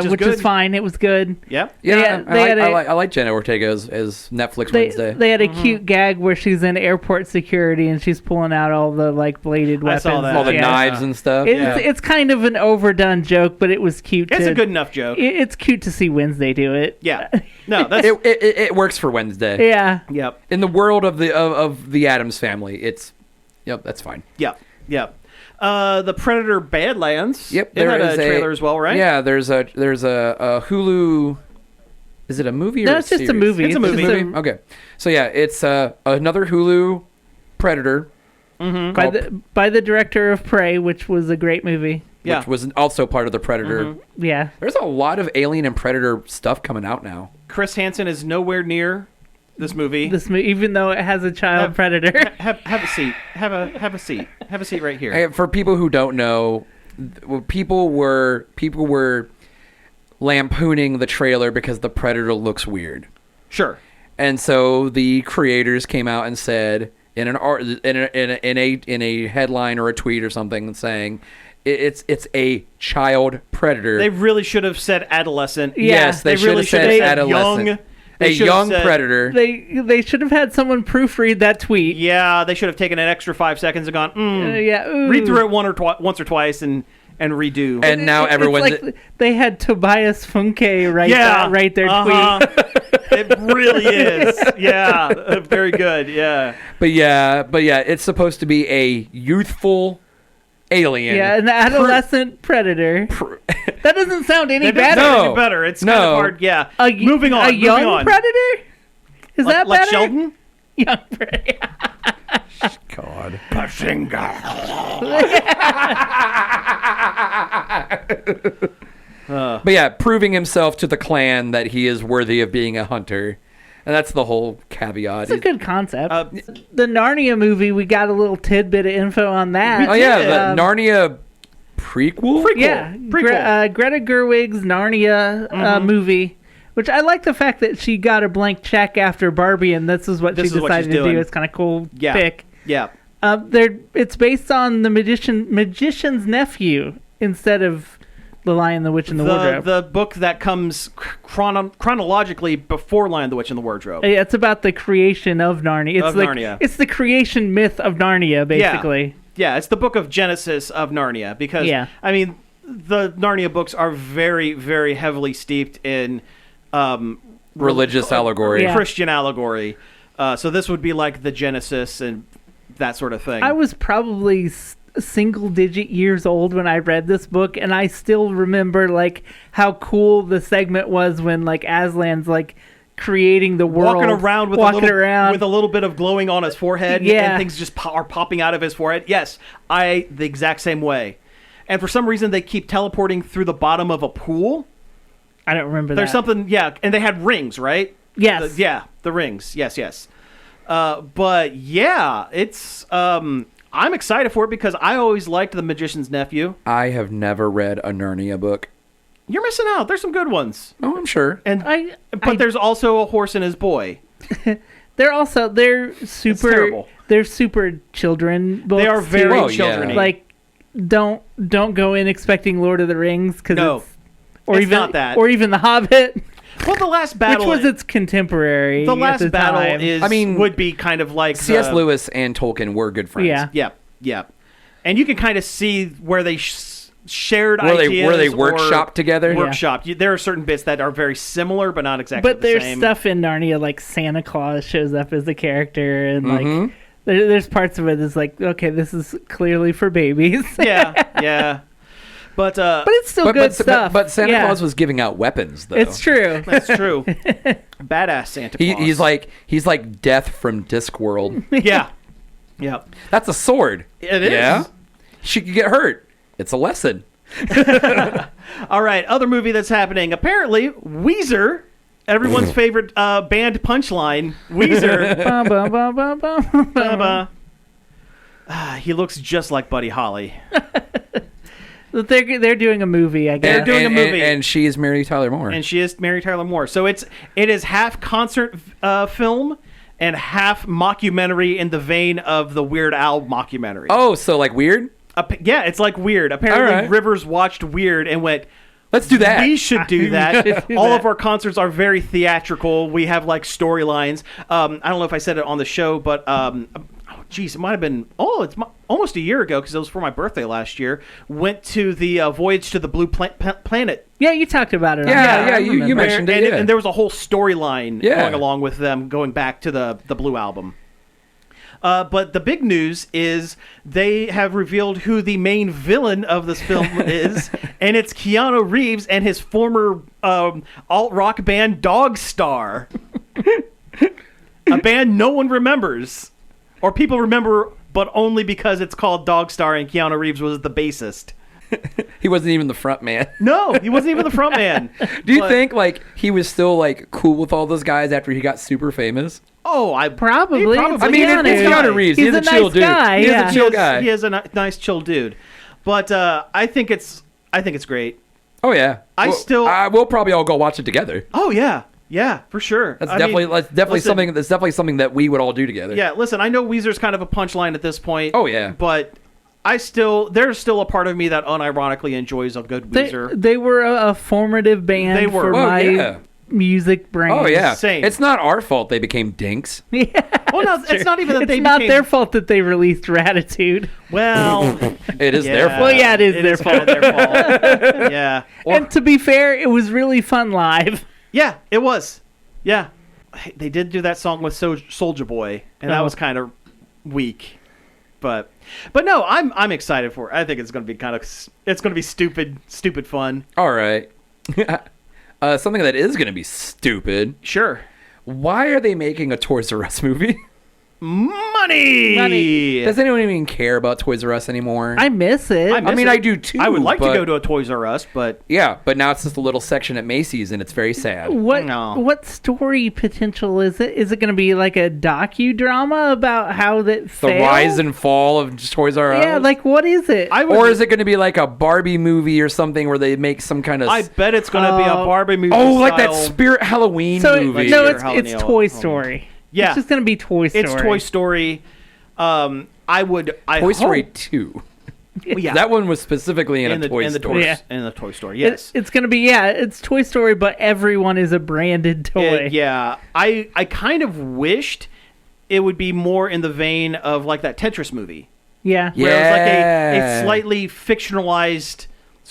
which is fine. It was good. Yep. Yeah, I like Jenna Ortega as Netflix Wednesday. They had a cute gag where she's in airport security and she's pulling out all the like bladed weapons. I saw that. All the knives and stuff. It's kind of an overdone joke, but it was cute. It's a good enough joke. It's cute to see Wednesday do it. Yeah. No, that's it works for Wednesday. Yeah. Yep. In the world of the Addams family, that's fine. Yep. Yep. The Predator Badlands. Yep. It had a trailer as well, right? Yeah. There's a Hulu. Is it a movie or no, it's just a movie. It's a movie. Okay. So yeah, it's another Hulu Predator. Mm-hmm. By the director of Prey, which was a great movie. Yeah. Which was also part of the Predator. Mm-hmm. Yeah. There's a lot of Alien and Predator stuff coming out now. Chris Hansen is nowhere near this movie. Even though it has a child predator. Have a seat. Have a seat. Have a seat right here. For people who don't know, people were lampooning the trailer because the Predator looks weird. Sure. And so the creators came out and said in a headline or a tweet or something saying it's a child predator. They really should have said adolescent. Yes, they should have said adolescent. Young. A young predator. They should have had someone proofread that tweet. Yeah, they should have taken an extra 5 seconds and gone, ooh. read through it once or twice and redo. And now everyone's... Like they had Tobias Funke write their tweet. It really is. Yeah, very good. Yeah. But yeah, it's supposed to be a youthful alien. Yeah, an adolescent predator. That doesn't sound any better. Any better. It's kind of hard. Yeah. Moving on. A young predator? Is that like better? Sheldon? Young predator. God. But yeah, proving himself to the clan that he is worthy of being a hunter. And that's the whole caveat. It's a good concept. The Narnia movie, we got a little tidbit of info on that. Oh, yeah, the Narnia prequel? Yeah, Greta Gerwig's Narnia movie, which I like the fact that she got a blank check after Barbie, and this is what she decided to do. It's kind of cool pick. Yeah. It's based on the magician's nephew instead of The Lion, the Witch, and the Wardrobe. The book that comes chronologically before Lion, the Witch, and the Wardrobe. Yeah, it's about the creation of Narnia. Narnia. It's the creation myth of Narnia, basically. Yeah, it's the book of Genesis of Narnia because, I mean, the Narnia books are very, very heavily steeped in religious allegory. Christian allegory. So this would be like the Genesis and that sort of thing. I was probably single-digit years old when I read this book, and I still remember like how cool the segment was when like Aslan's like creating the world, walking around with a little bit of glowing on his forehead, and things just are popping out of his forehead. Yes, the exact same way. And for some reason, they keep teleporting through the bottom of a pool. I don't remember. There's something, and they had rings, right? Yes. The rings. Yes. But yeah, it's. I'm excited for it because I always liked The Magician's Nephew. I have never read a Narnia book. You're missing out. There's some good ones. Oh, I'm sure. But there's also A Horse and His Boy. They're super. They're super children books. They are very children-y. Like, don't go in expecting Lord of the Rings or even not that, or even The Hobbit. Well, The Last Battle, which was its contemporary. The Last Battle time. would be kind of like C.S. Lewis and Tolkien were good friends. Yeah, and you can kind of see where they shared ideas, where they workshop together. There are certain bits that are very similar, but not exactly. But there's stuff in Narnia like Santa Claus shows up as a character, and like there's parts of it that's like, okay, this is clearly for babies. yeah. But it's still good stuff. But Santa Claus was giving out weapons, though. It's true. That's true. Badass Santa Claus. He's like Death from Discworld. Yeah. That's a sword. It is. Yeah. She could get hurt. It's a lesson. All right. Other movie that's happening. Apparently, Weezer, everyone's favorite band punchline. Weezer. He looks just like Buddy Holly. They're doing a movie, I guess. They're doing a movie. And she is Mary Tyler Moore. And she is Mary Tyler Moore. So it is half concert film and half mockumentary in the vein of the Weird Al mockumentary. Oh, so like Weird? Yeah, it's like Weird. Apparently Rivers watched Weird and went, Let's do that. We should do that. do All that. of our concerts are very theatrical. We have like storylines. I don't know if I said it on the show, but it might have been. Almost a year ago because it was for my birthday last year. Went to the Voyage to the Blue Planet. Yeah, you talked about it. Yeah, you mentioned it. And there was a whole storyline Yeah. going along with them going back to the Blue album. But the big news is they have revealed who the main villain of this film is, and it's Keanu Reeves and his former alt-rock band Dogstar. A band no one remembers. Or people remember, but only because it's called Dogstar and Keanu Reeves was the bassist. He wasn't even the front man. No, he wasn't even the front man. Do you think like he was still like cool with all those guys after he got super famous? Oh, Probably. he It's I mean, Keanu. it's Keanu Reeves. He's He's a a chill nice dude. guy, He's yeah. a chill guy. He is a nice, chill dude. But I think it's great. Oh yeah. We'll probably all go watch it together. Oh yeah, for sure. That's definitely listen, something. That's definitely something that we would all do together. Yeah, listen, I know Weezer's kind of a punchline at this point. Oh yeah. But there's still a part of me that unironically enjoys a good Weezer. They were a formative band They were. for Oh, my yeah. music brain. Oh yeah. Same. It's not our fault they became dinks. Well, no, it's not even that It's not their fault that they released Ratitude. Well, It is their fault. Well, yeah, it is their kind of their fault. Yeah. And to be fair, it was really fun live. Yeah, it was. Yeah. They did do that song with Soulja Boy, and that was kind of weak. But no, I'm excited for it. I think it's going to be stupid fun. All right. Something that is going to be stupid. Sure. Why are they making a Toys R Us movie? Money. Does anyone even care about Toys R Us anymore? I miss it. I mean, I do too. I would like to but- go to a Toys R Us, but Yeah, but now it's just a little section at Macy's, and it's very sad. No. What story potential is it? Is it going to be like a docudrama about how that The failed? rise and fall of Toys R Us? Yeah, like what is it? Or is it going to be like a Barbie movie or something where they make some kind of... I bet it's going to be a Barbie movie. Oh, like that style- Spirit Halloween so movie. no, Halloween. it's Toy Story. Yeah. It's just going to be Toy Story. It's Toy Story. Toy Story 2. Yeah. That one was specifically in a Toy Story. In the Toy Story, yes. It's going to be, it's Toy Story, but everyone is a branded toy. Yeah. I kind of wished it would be more in the vein of like that Tetris movie. Yeah. Yeah. Where it was like a slightly fictionalized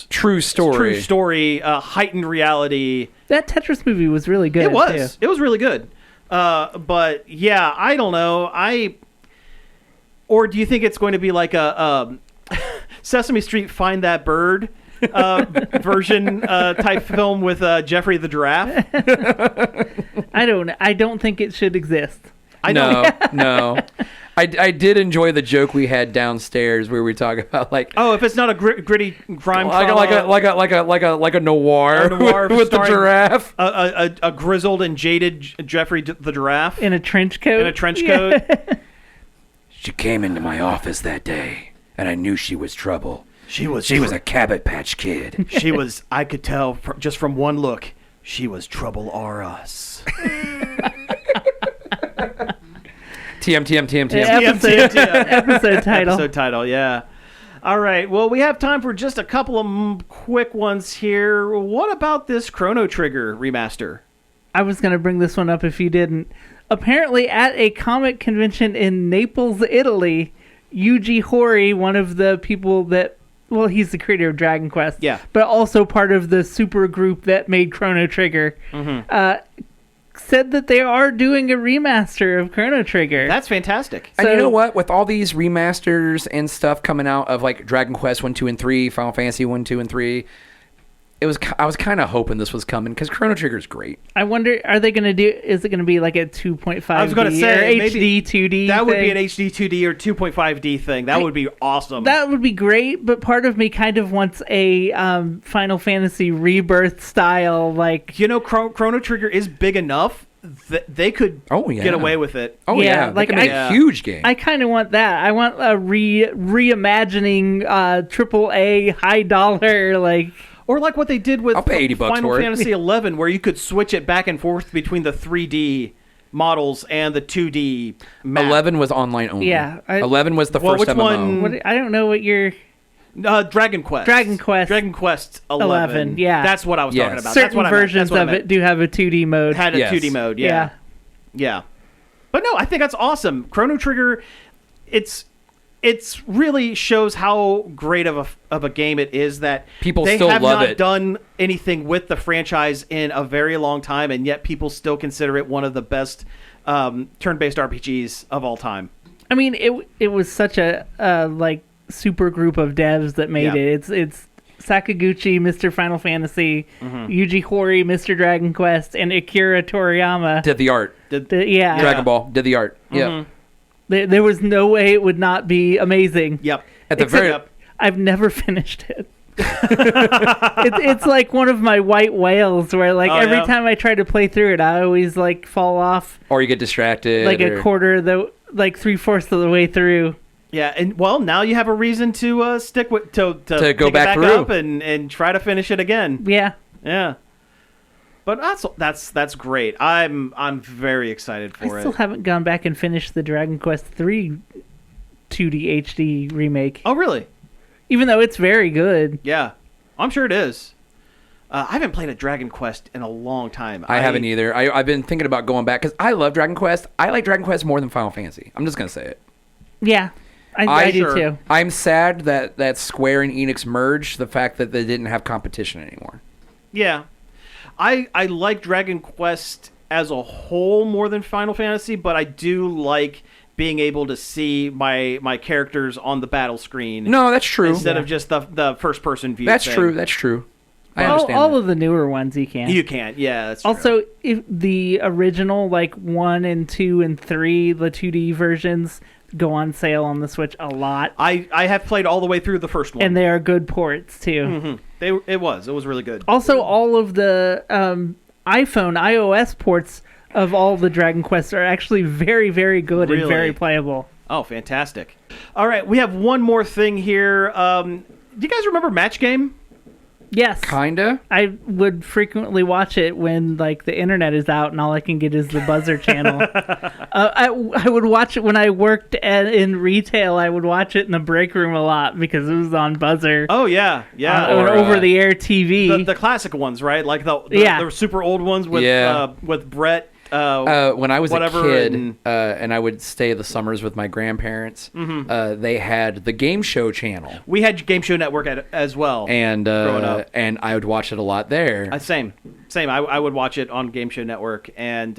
True story. Heightened reality. That Tetris movie was really good. It was. Too. It was really good. But yeah, I don't know. Or do you think it's going to be like a Sesame Street Find That Bird version type film with Jeffrey the Giraffe? I don't think it should exist. No. I did enjoy the joke we had downstairs where we talk about like if it's not a gritty crime like a noir, with the giraffe, a grizzled and jaded Jeffrey the Giraffe In a trench coat? Yeah. She came into my office that day, and I knew she was trouble. She was a Cabot Patch Kid. I could tell just from one look, she was trouble R us. TM. Episode title. Episode title, yeah. All right. Well, we have time for just a couple of quick ones here. What about this Chrono Trigger remaster? I was going to bring this one up if you didn't. Apparently, at a comic convention in Naples, Italy, Yuji Horii, one of the people that... Well, he's the creator of Dragon Quest. Yeah. But also part of the super group that made Chrono Trigger. Said that they are doing a remaster of Chrono Trigger. That's fantastic. And you So- know what? With all these remasters and stuff coming out of like Dragon Quest 1, 2, and 3, Final Fantasy 1, 2, and 3, I was kind of hoping this was coming because Chrono Trigger is great. I wonder, are they going to do... Is it going to be like a 2.5D I was going to say or maybe HD 2D that would be thing? an HD 2D or 2.5D thing. That would be awesome. That would be great, but part of me kind of wants a Final Fantasy Rebirth style, like... You know, Chrono Trigger is big enough that they could get away with it. Oh Yeah, yeah, like, they can make I- a huge game. I kind of want that. I want a reimagining AAA high dollar, like... Or like what they did with I'll pay $80 Final for it. Fantasy 11, where you could switch it back and forth between the 3D models and the 2D map. 11 was online only. Yeah, 11 was the Well, first which MMO. one- What, I don't know what you're... Dragon Quest. Dragon Quest 11. Yeah, that's what I was talking about. Certain that's what versions of it do have a 2D mode. Had a 2D mode. Yeah. But no, I think that's awesome. Chrono Trigger. It's really shows how great of a game it is that people they still have love not it. done anything with the franchise in a very long time, and yet people still consider it one of the best turn-based RPGs of all time. I mean, it was such a like super group of devs that made it. It's Sakaguchi, Mr. Final Fantasy, Yuji Horii, Mr. Dragon Quest, and Akira Toriyama Did the art. Dragon Ball. Did the art. Yeah. There was no way it would not be amazing. Yep. At the very. I've never finished it. It's like one of my white whales where like every time I try to play through it, I always like fall off. Or you get distracted. Like a quarter like 3/4 of the way through. Yeah, and well, now you have a reason to stick with to go back through up and try to finish it again. Yeah. Yeah. But that's great. I'm very excited for it. I still haven't gone back and finished the Dragon Quest 3 2D HD remake. Oh, really? Even though it's very good. Yeah, I'm sure it is. I haven't played a Dragon Quest in a long time. I haven't either. I've been thinking about going back because I love Dragon Quest. I like Dragon Quest more than Final Fantasy. I'm just going to say it. Yeah, I do too. I'm sad that Square and Enix merged, the fact that they didn't have competition anymore. Yeah. I like Dragon Quest as a whole more than Final Fantasy, but I do like being able to see my characters on the battle screen. No, that's true. Instead of just the first-person view That's thing. true. That's true. I understand all that. of the newer ones you can. You can, yeah. That's also, true. if the original, like 1 and 2 and 3, the 2D versions go on sale on the Switch a lot. I have played all the way through the first one. And they are good ports, too. Mm-hmm. It was really good. Also, all of the iOS ports of all the Dragon Quests are actually very, very good and very playable. Oh, fantastic. All right, we have one more thing here. Do you guys remember Match Game? Yes. Kinda. I would frequently watch it when like the internet is out and all I can get is the Buzzer channel. I would watch it when I worked in retail. I would watch it in the break room a lot because it was on Buzzer. Oh, yeah. Or over-the-air TV. The classic ones, right? Like the super old ones with Brett. When I was a kid and I would stay the summers with my grandparents, they had the Game Show channel. We had Game Show Network as well. And growing up. And I would watch it a lot there. Same. I would watch it on Game Show Network. And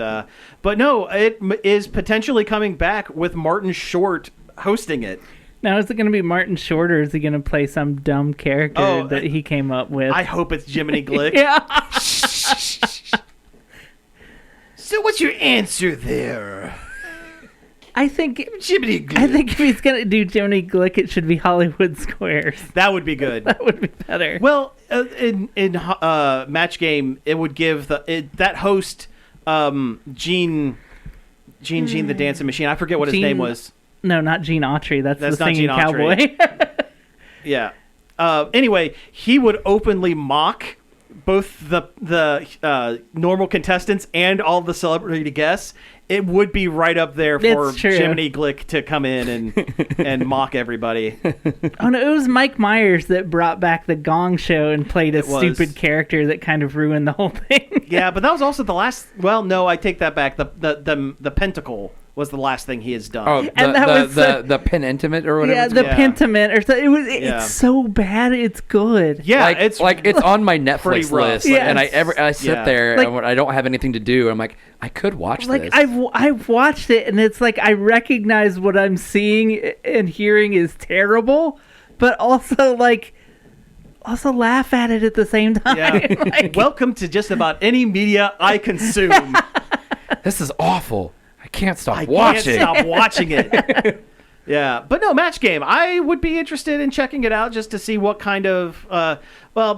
but no, it is potentially coming back with Martin Short hosting it. Now, is it going to be Martin Short, or is he going to play some dumb character that he came up with? I hope it's Jiminy Glick. Yeah. So what's your answer there? I think Jiminy Glick. I think if he's gonna do Jiminy Glick, it should be Hollywood Squares. That would be good. That would be better. Well, in Match Game, it would give that host Gene the Dancing Machine. I forget what his name was. No, not Gene Autry. That's the not singing Gene cowboy. Yeah. Anyway, he would openly mock both the normal contestants and all the celebrity guests. It would be right up there for Jiminy Glick to come in and mock everybody. Oh no, it was Mike Myers that brought back the Gong Show and played a stupid character that kind of ruined the whole thing. Yeah, but that was also the last. Well, no, I take that back. The Pentacle was the last thing he has done. Oh, and that was the Penultimate or whatever. Yeah, the Pentiment or something. It's so bad, it's good. Yeah, it's on my Netflix list, and I sit there and I don't have anything to do. I'm like, I could watch this. I've watched it, and it's like I recognize what I'm seeing and hearing is terrible, but also laugh at it at the same time. Yeah. Welcome to just about any media I consume. This is awful. I can't stop watching it. Yeah, but no, Match Game. I would be interested in checking it out just to see what kind of.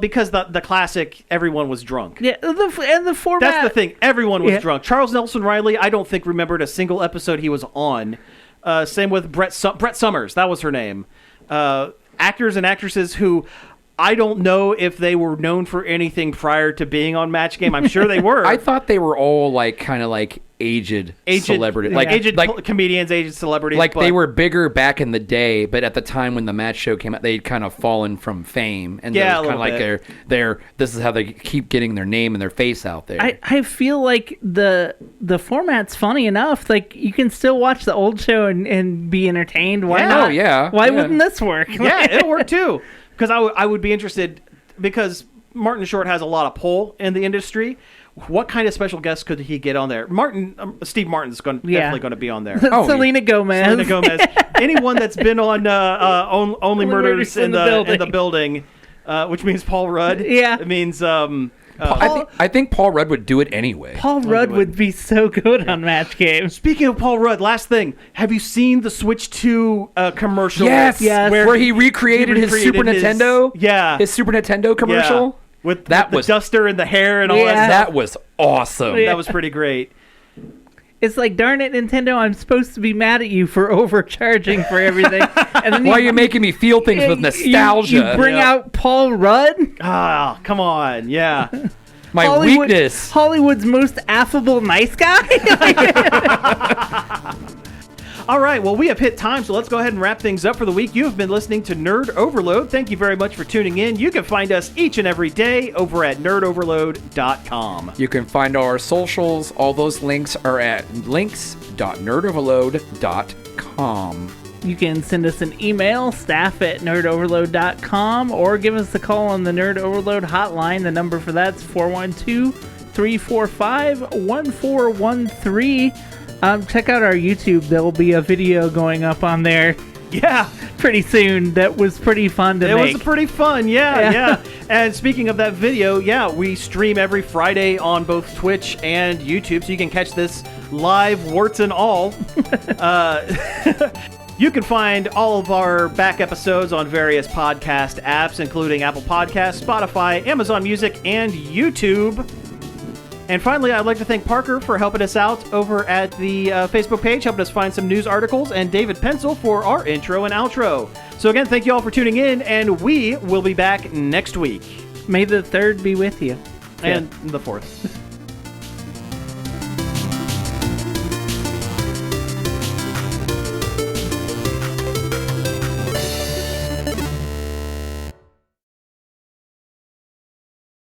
Because the classic, everyone was drunk. Yeah, the format. That's the thing. Everyone was drunk. Charles Nelson Riley, I don't think remembered a single episode he was on. Same with Brett Summers. That was her name. Actors and actresses who I don't know if they were known for anything prior to being on Match Game. I'm sure they were. I thought they were all like kind of like aged celebrities, like aged comedians, aged celebrities. Like they were bigger back in the day, but at the time when the Match show came out, they'd kind of fallen from fame, and yeah, kind of like they're this is how they keep getting their name and their face out there. I feel like the format's funny enough. Like you can still watch the old show and be entertained. Why not? Oh yeah. Why wouldn't this work? Yeah, it'll work too. Because I would be interested, because Martin Short has a lot of pull in the industry. What kind of special guests could he get on there? Steve Martin's definitely going to be on there. Selena Gomez. Anyone that's been on Only Murders in the Building, which means Paul Rudd. Yeah. It means... I think Paul Rudd would do it anyway. Paul Rudd would be so good on Match Game. Speaking of Paul Rudd, last thing. Have you seen the Switch 2 commercial? Yes. Where he recreated his Super Nintendo? Yeah. His Super Nintendo commercial? Yeah. With the duster and the hair and all that stuff. That was awesome. That was pretty great. It's like, darn it, Nintendo, I'm supposed to be mad at you for overcharging for everything. And then why are you making me feel things with nostalgia? You bring out Paul Rudd? Ah, come on. Yeah. My weakness. Hollywood's most affable nice guy? All right, well, we have hit time, so let's go ahead and wrap things up for the week. You have been listening to Nerd Overload. Thank you very much for tuning in. You can find us each and every day over at nerdoverload.com. You can find our socials. All those links are at links.nerdoverload.com. You can send us an email, staff@nerdoverload.com, or give us a call on the Nerd Overload hotline. The number for that's 412-345-1413. Check out our YouTube. There will be a video going up on there. Yeah. Pretty soon. That was pretty fun to make. It was pretty fun, yeah. And speaking of that video, we stream every Friday on both Twitch and YouTube, so you can catch this live, warts and all. You can find all of our back episodes on various podcast apps, including Apple Podcasts, Spotify, Amazon Music, and YouTube. And finally, I'd like to thank Parker for helping us out over at the Facebook page, helping us find some news articles, and David Pencil for our intro and outro. So again, thank you all for tuning in, and we will be back next week. May the 3rd be with you. And the 4th.